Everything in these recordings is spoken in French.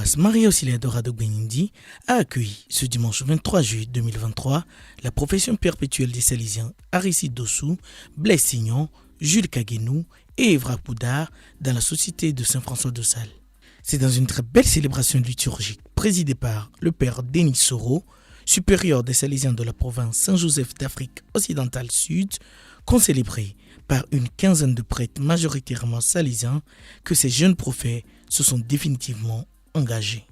paroisse Marie-Auxiliadora de Benindi a accueilli ce dimanche 23 juillet 2023 la profession perpétuelle des Salésiens Aristide Dossou, Blaise Signon, Jules Kaguenou et Evra Poudard dans la société de Saint-François de Sales. C'est dans une très belle célébration liturgique présidée par le père Denis Soro, supérieur des Salésiens de la province Saint-Joseph d'Afrique occidentale sud, qu'ont célébré par une quinzaine de prêtres majoritairement salésiens que ces jeunes prophètes se sont définitivement engagés.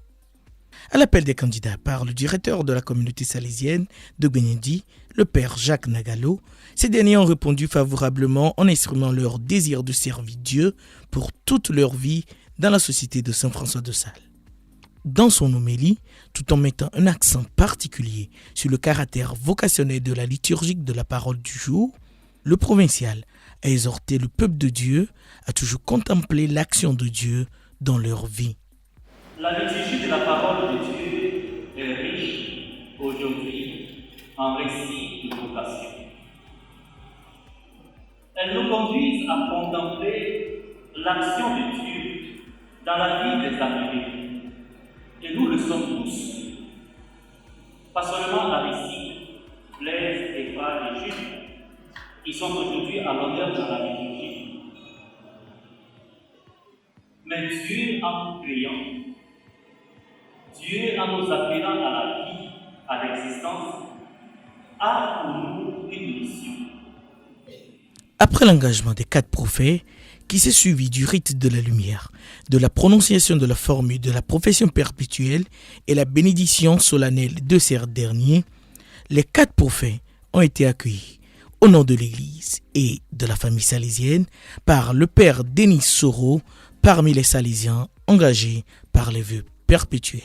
À l'appel des candidats par le directeur de la communauté salésienne de Benindi, le père Jacques Nagalo, ces derniers ont répondu favorablement en exprimant leur désir de servir Dieu pour toute leur vie dans la société de Saint-François de Sales. Dans son homélie, tout en mettant un accent particulier sur le caractère vocationnel de la liturgique de la parole du jour, le provincial a exhorté le peuple de Dieu à toujours contempler l'action de Dieu dans leur vie. La liturgie de la parole de Dieu est riche aujourd'hui en récits de vocation. Elle nous conduit à contempler l'action de Dieu dans la vie des appelés. Et nous le sommes tous. Pas seulement Aristide, Blaise, Evra et Jules, qui sont aujourd'hui à l'honneur dans la liturgie. Mais Dieu en nous créant, Dieu en nous appelant à la vie, à l'existence, a pour nous une mission. Après l'engagement des 4 prophètes, qui s'est suivi du rite de la lumière, de la prononciation de la formule de la profession perpétuelle et la bénédiction solennelle de ces derniers, les 4 prophètes ont été accueillis au nom de l'Église et de la famille salésienne par le père Denis Soro parmi les Salésiens engagés par les vœux perpétuels.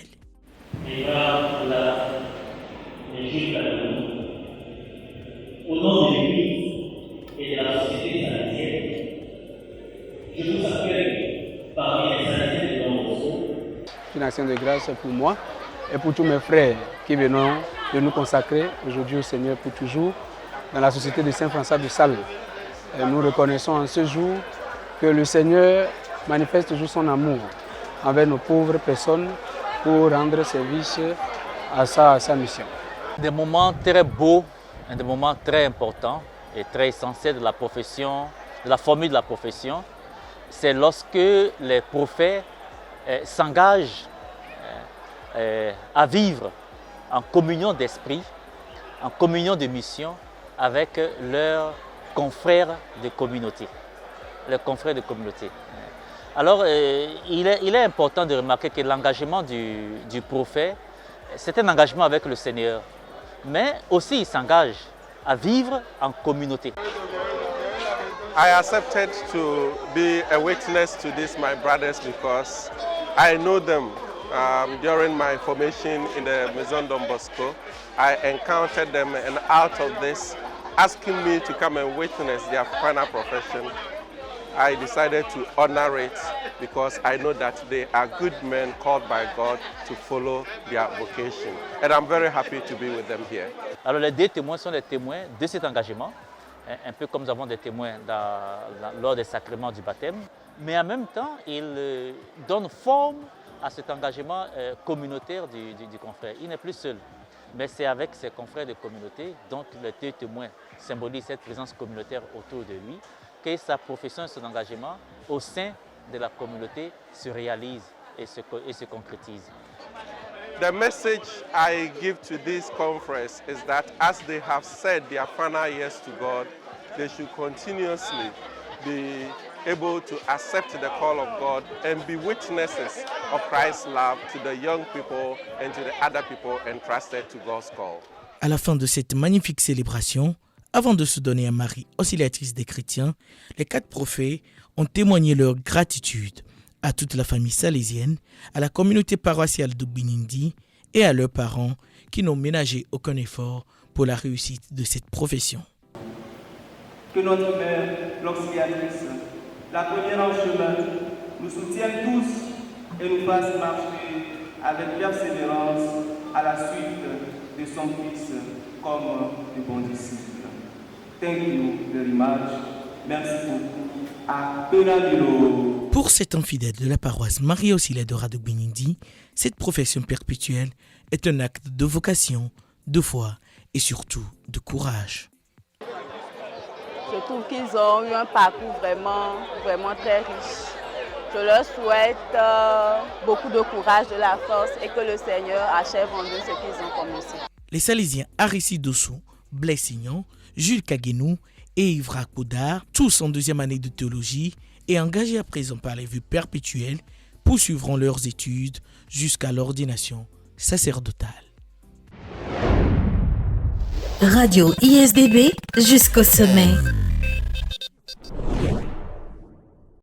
Au nom de l'Église et de la société salésienne, je vous accueille parmi les Salésiens de Don Bosco. C'est une action de grâce pour moi et pour tous mes frères qui viennent de nous consacrer aujourd'hui au Seigneur pour toujours dans la société de Saint-François de Sales. Et nous reconnaissons en ce jour que le Seigneur manifeste toujours son amour envers nos pauvres personnes pour rendre service à sa mission. Des moments très beaux, des moments très importants et très essentiels de la profession, de la formule de la profession, c'est lorsque les prophètes s'engagent à vivre en communion d'esprit, en communion de mission avec leurs confrères de communauté. Alors, il est important de remarquer que l'engagement du prophète, c'est un engagement avec le Seigneur, mais aussi il s'engage à vivre en communauté. I accepted to be a witness to this, my brothers, because I know them. During my formation in the Maison Don Bosco, I encountered them, and out of this, asking me to come and witness their final profession, I decided to honor it because I know that they are good men called by God to follow their vocation. And I'm very happy to be with them here. Alors les 2 témoins sont des témoins de cet engagement, un peu comme nous avons des témoins lors des sacrements du baptême, mais en même temps, ils donnent forme à cet engagement communautaire du confrère. Il n'est plus seul, mais c'est avec ses confrères de communauté, donc les 2 témoins symbolisent cette présence communautaire autour de lui, que sa profession et son engagement au sein de la communauté se réalise et se concrétise. The message I give to this conference is that as they have said their final yes to God, they should continuously be able to accept the call of God and be witnesses of Christ's love to the young people and to the other people entrusted to God's call. À la fin de cette magnifique célébration, avant de se donner à Marie, auxiliatrice des chrétiens, les 4 prophètes ont témoigné leur gratitude à toute la famille salésienne, à la communauté paroissiale de Benindi et à leurs parents qui n'ont ménagé aucun effort pour la réussite de cette profession. Que notre mère, l'auxiliatrice, la première en chemin, nous soutienne tous et nous fasse marcher avec persévérance à la suite de son Fils comme de bons disciples. Thank you very much. Merci beaucoup. À Penadilo. Pour cet infidèle de la paroisse Marie-Auxiliaire de Radogbenindi, cette profession perpétuelle est un acte de vocation, de foi et surtout de courage. Je trouve qu'ils ont eu un parcours vraiment très riche. Je leur souhaite beaucoup de courage, de la force et que le Seigneur achève en eux ce qu'ils ont commencé. Les Salésiens Aristide Dossou, Blaise Signon, Jules Kagenou et Yves Poudard, tous en deuxième année de théologie et engagés à présent par les vœux perpétuels, poursuivront leurs études jusqu'à l'ordination sacerdotale. Radio ISDB jusqu'au sommet.